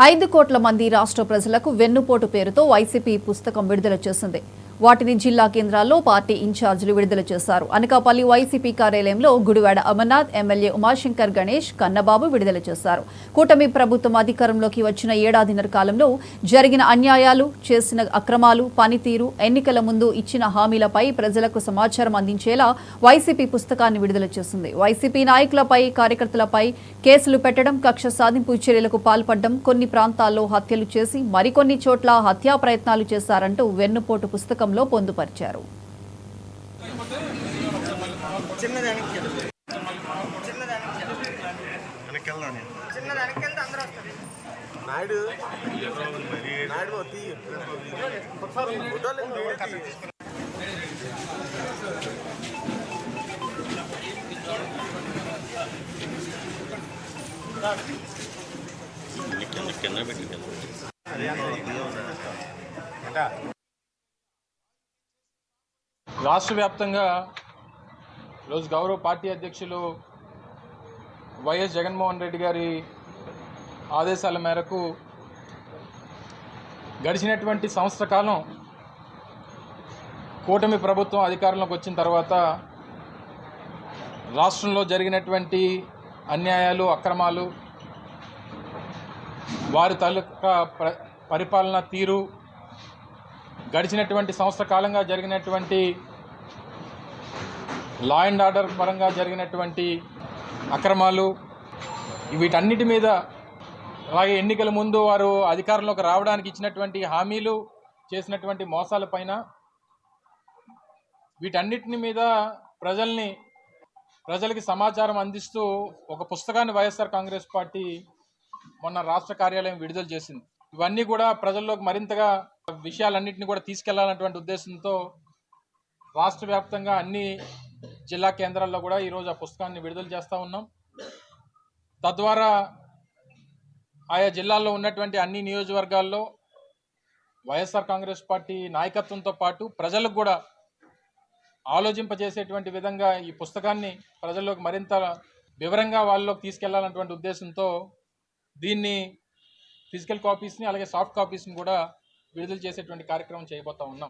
5 కోట్ల మంది రాష్ట్ర ప్రజలకు వెన్నుపోటు పేరుతో వైసీపీ పుస్తకం విడుదల చేసింది. వాటిని జిల్లా కేంద్రాల్లో పార్టీ ఇన్ఛార్జీలు విడుదల చేశారు. అనకాపల్లి వైసీపీ కార్యాలయంలో గుడివాడ అమర్నాథ్, ఎమ్మెల్యే ఉమాశంకర్ గణేష్, కన్నబాబు విడుదల చేశారు. కూటమి ప్రభుత్వం అధికారంలోకి వచ్చిన ఏడాదిన్నర కాలంలో జరిగిన అన్యాయాలు, చేసిన అక్రమాలు, పనితీరు, ఎన్నికల ముందు ఇచ్చిన హామీలపై ప్రజలకు సమాచారం అందించేలా వైసీపీ పుస్తకాన్ని విడుదల చేసింది. వైసీపీ నాయకులపై, కార్యకర్తలపై కేసులు పెట్టడం, కక్ష సాధింపు చర్యలకు పాల్పడడం, కొన్ని ప్రాంతాల్లో హత్యలు చేసి మరికొన్ని చోట్ల హత్యా ప్రయత్నాలు చేశారంటూ వెన్నుపోటు పుస్తకం పొందుపరిచారు. రాష్ట్ర వ్యాప్తంగా ఈరోజు గౌరవ పార్టీ అధ్యక్షులు వైఎస్ జగన్మోహన్ రెడ్డి గారి ఆదేశాల మేరకు గడిచినటువంటి సంవత్సర కాలం కూటమి ప్రభుత్వం అధికారంలోకి వచ్చిన తర్వాత రాష్ట్రంలో జరిగినటువంటి అన్యాయాలు, అక్రమాలు, వారి తాలూకా పరిపాలన తీరు, గడిచినటువంటి సంవత్సర కాలంగా జరిగినటువంటి లా అండ్ ఆర్డర్ పరంగా జరిగినటువంటి అక్రమాలు, వీటన్నిటి మీద, అలాగే ఎన్నికల ముందు వారు అధికారంలోకి రావడానికి ఇచ్చినటువంటి హామీలు, చేసినటువంటి మోసాలపైన, వీటన్నిటిని మీద ప్రజలకి సమాచారం అందిస్తూ ఒక పుస్తకాన్ని వైఎస్ఆర్ కాంగ్రెస్ పార్టీ మొన్న రాష్ట్ర కార్యాలయం విడుదల చేసింది. ఇవన్నీ కూడా ప్రజల్లోకి మరింతగా విషయాలన్నింటినీ కూడా తీసుకెళ్లాలన్నటువంటి ఉద్దేశంతో రాష్ట్ర వ్యాప్తంగా అన్ని జిల్లా కేంద్రాల్లో కూడా ఈరోజు ఆ పుస్తకాన్ని విడుదల చేస్తూ ఉన్నాం. తద్వారా ఆయా జిల్లాల్లో ఉన్నటువంటి అన్ని నియోజకవర్గాల్లో వైఎస్ఆర్ కాంగ్రెస్ పార్టీ నాయకత్వంతో పాటు ప్రజలకు కూడా ఆలోచింపజేసేటువంటి విధంగా ఈ పుస్తకాన్ని ప్రజల్లోకి మరింత వివరంగా వాళ్ళలోకి తీసుకెళ్లాలన్నటువంటి ఉద్దేశంతో దీన్ని ఫిజికల్ కాపీస్ని, అలాగే సాఫ్ట్ కాపీస్ని కూడా విడుదల చేసేటువంటి కార్యక్రమం చేయబోతా ఉన్నాం.